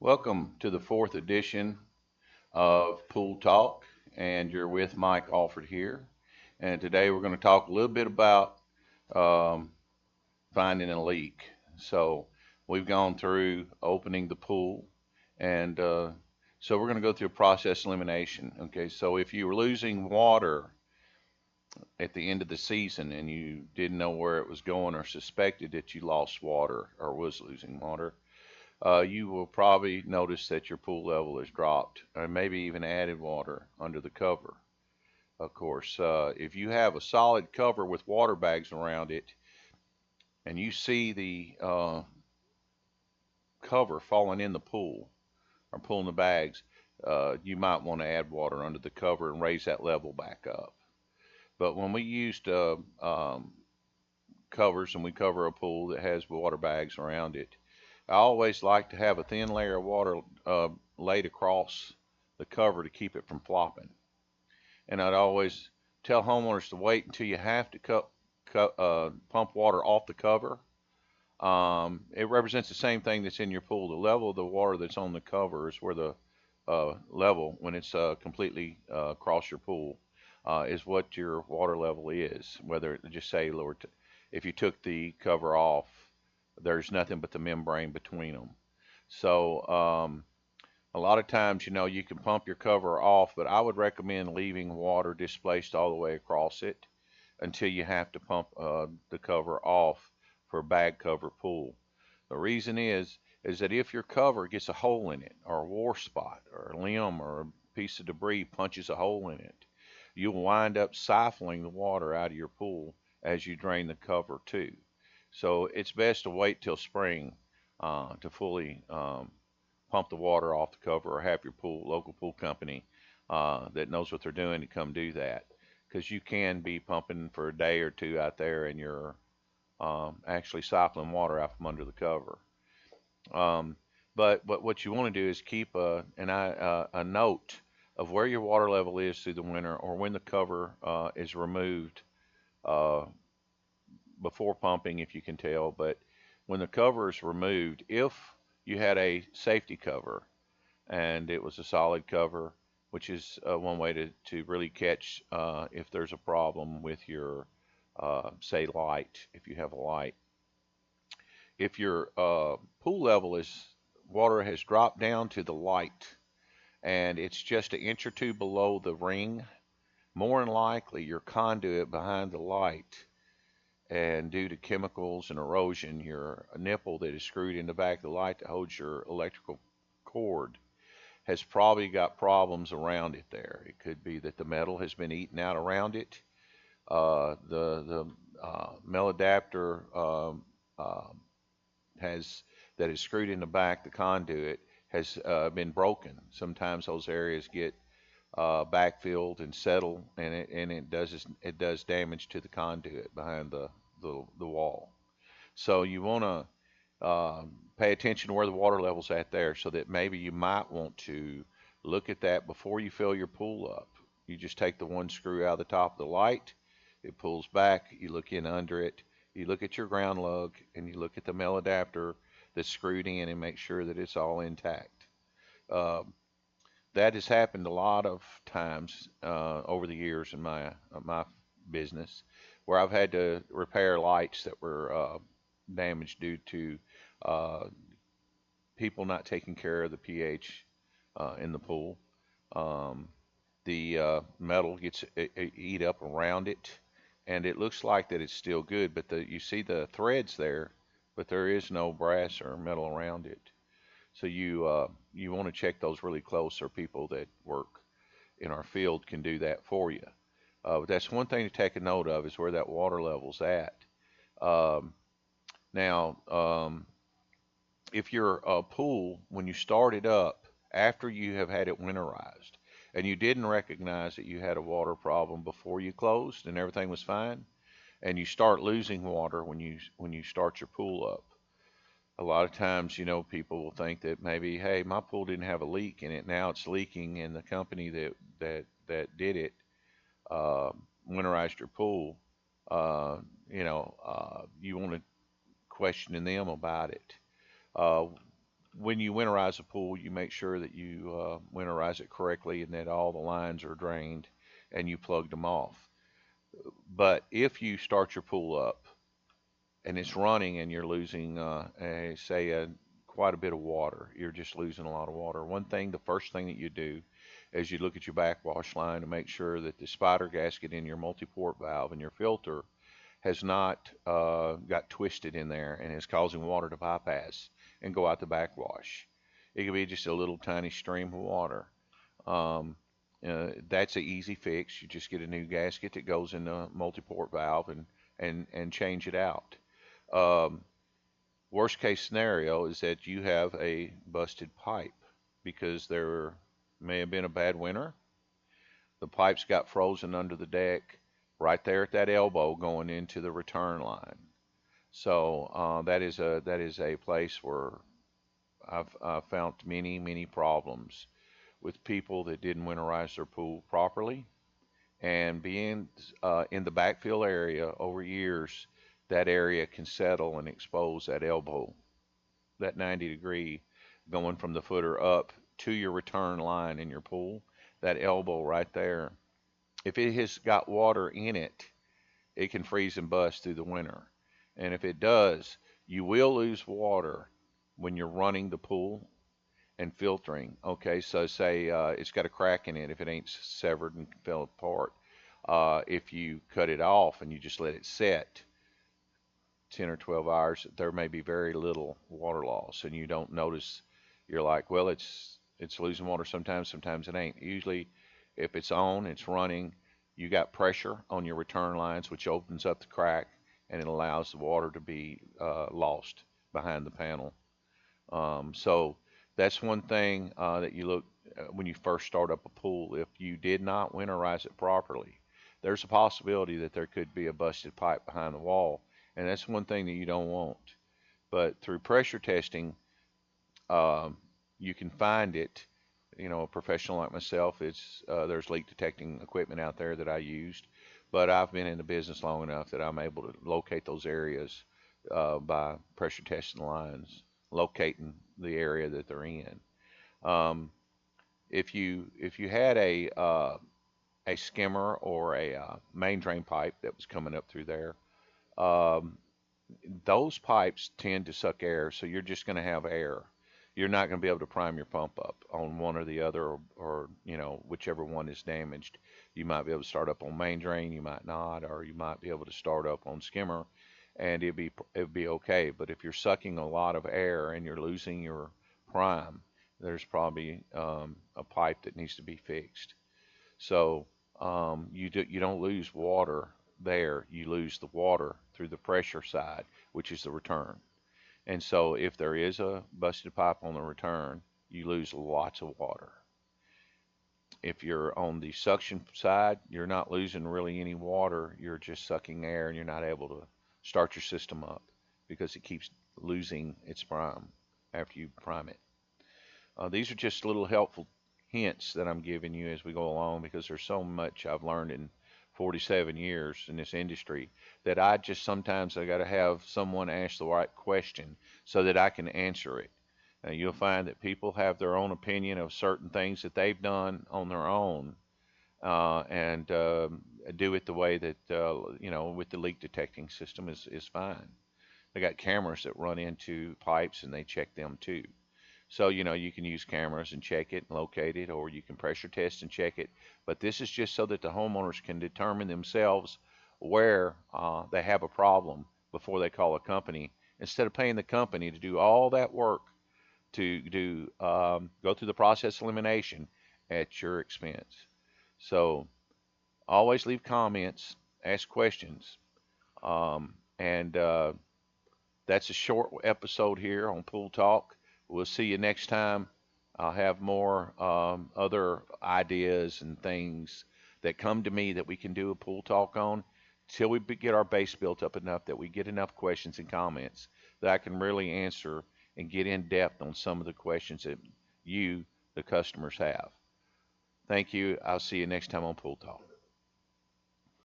Welcome to the fourth edition of Pool Talk, and you're with Mike Alford here. And today we're going to talk a little bit about um, finding a leak. So we've gone through opening the pool, and so we're going to go through process elimination. Okay, so if you were losing water at the end of the season and you didn't know where it was going or suspected that you lost water or was losing water, you will probably notice that your pool level has dropped, or maybe even added water under the cover. Of course, if you have a solid cover with water bags around it, and you see the cover falling in the pool or pulling the bags, you might want to add water under the cover and raise that level back up. But when we used covers and we cover a pool that has water bags around it, I always like to have a thin layer of water laid across the cover to keep it from flopping. And I'd always tell homeowners to wait until you have to pump water off the cover. It represents the same thing that's in your pool. The level of the water that's on the cover is where the level, when it's completely across your pool, is what your water level is. Whether just say lower, if you took the cover off, there's nothing but the membrane between them. So a lot of times, you can pump your cover off, but I would recommend leaving water displaced all the way across it until you have to pump the cover off for a bag cover pool. The reason is that if your cover gets a hole in it, or a war spot, or a limb, or a piece of debris punches a hole in it, you'll wind up siphoning the water out of your pool as you drain the cover too. So it's best to wait till spring to fully pump the water off the cover, or have your local pool company that knows what they're doing to come do that. Because you can be pumping for a day or two out there and you're actually siphoning water out from under the cover. Um, but what you want to do is keep a note of where your water level is through the winter, or when the cover is removed uh, before pumping, if you can tell. But when the cover is removed, if you had a safety cover and it was a solid cover, which is one way to really catch if there's a problem with your, say, light, if you have a light. If your pool level is water has dropped down to the light and it's just an inch or two below the ring, more than likely your conduit behind the light, and due to chemicals and erosion, your nipple that is screwed in the back of the light that holds your electrical cord has probably got problems around it there. It could be that the metal has been eaten out around it. The maladapter has that is screwed in the back, the conduit has been broken. Sometimes those areas get backfilled and settle, and it does damage to the conduit behind the wall. So you want to pay attention to where the water level's at there, so that maybe you might want to look at that before you fill your pool up. You just take the one screw out of the top of the light, it pulls back, you look in under it, you look at your ground lug, and you look at the male adapter that's screwed in, and make sure that it's all intact. Uh, that has happened a lot of times over the years in my business, where I've had to repair lights that were damaged due to uh, people not taking care of the pH in the pool. Um, the metal gets eat up around it, and it looks like that it's still good, but you see the threads there, but there is no brass or metal around it. So you want to check those really close, or people that work in our field can do that for you. But that's one thing to take a note of, is where that water level's at. Um, Now, if your pool, when you start it up, after you have had it winterized, and you didn't recognize that you had a water problem before you closed and everything was fine, and you start losing water when you start your pool up, a lot of times, people will think that maybe, hey, my pool didn't have a leak in it, now it's leaking, and the company that did it uh, winterized your pool. You want to question them about it. Uh, when you winterize a pool, you make sure that you winterize it correctly and that all the lines are drained and you plugged them off. But if you start your pool up and it's running and you're losing, quite a bit of water, you're just losing a lot of water. The first thing that you do is you look at your backwash line to make sure that the spider gasket in your multi-port valve and your filter has not got twisted in there and is causing water to bypass and go out the backwash. It could be just a little tiny stream of water. Um, that's an easy fix. You just get a new gasket that goes in the multi-port valve and change it out. Um, Worst case scenario is that you have a busted pipe because there may have been a bad winter. The pipes got frozen under the deck right there at that elbow going into the return line. So that is a place where I've found many problems with people that didn't winterize their pool properly, and being in the backfill area over years, that area can settle and expose that elbow, that 90-degree going from the footer up to your return line in your pool. That elbow right there, if it has got water in it, it can freeze and bust through the winter. And if it does, you will lose water when you're running the pool and filtering. Okay, so say it's got a crack in it if it ain't severed and fell apart. If you cut it off and you just let it set 10 or 12 hours, there may be very little water loss, and you don't notice. You're like, well, it's losing water sometimes, sometimes it ain't. Usually, if it's on, it's running. You got pressure on your return lines, which opens up the crack and it allows the water to be lost behind the panel. So that's one thing that you look when you first start up a pool. If you did not winterize it properly, there's a possibility that there could be a busted pipe behind the wall, and that's one thing that you don't want. But through pressure testing, um, you can find it. You know, a professional like myself, there's leak detecting equipment out there that I used, but I've been in the business long enough that I'm able to locate those areas by pressure testing the lines, locating the area that they're in. Um, if you had a skimmer or a main drain pipe that was coming up through there, um, those pipes tend to suck air, so you're just going to have air. You're not going to be able to prime your pump up on one or the other, or whichever one is damaged. You might be able to start up on main drain, you might not, or you might be able to start up on skimmer, and it'd be okay. But if you're sucking a lot of air and you're losing your prime, there's probably a pipe that needs to be fixed. So you don't lose water there. You lose the water through the pressure side, which is the return. And so if there is a busted pipe on the return, you lose lots of water. If you're on the suction side, you're not losing really any water. You're just sucking air and you're not able to start your system up because it keeps losing its prime after you prime it. These are just little helpful hints that I'm giving you as we go along, because there's so much I've learned in 47 years in this industry that I got to have someone ask the right question so that I can answer it. You'll find that people have their own opinion of certain things that they've done on their own, and do it the way that with the leak detecting system is fine. They got cameras that run into pipes and they check them too. So, you can use cameras and check it and locate it, or you can pressure test and check it. But this is just so that the homeowners can determine themselves where they have a problem before they call a company, instead of paying the company to do all that work to go through the process elimination at your expense. So always leave comments, ask questions, and that's a short episode here on Pool Talk. We'll see you next time. I'll have more other ideas and things that come to me that we can do a pool talk on, till we get our base built up enough that we get enough questions and comments that I can really answer and get in depth on some of the questions that you, the customers, have. Thank you. I'll see you next time on Pool Talk.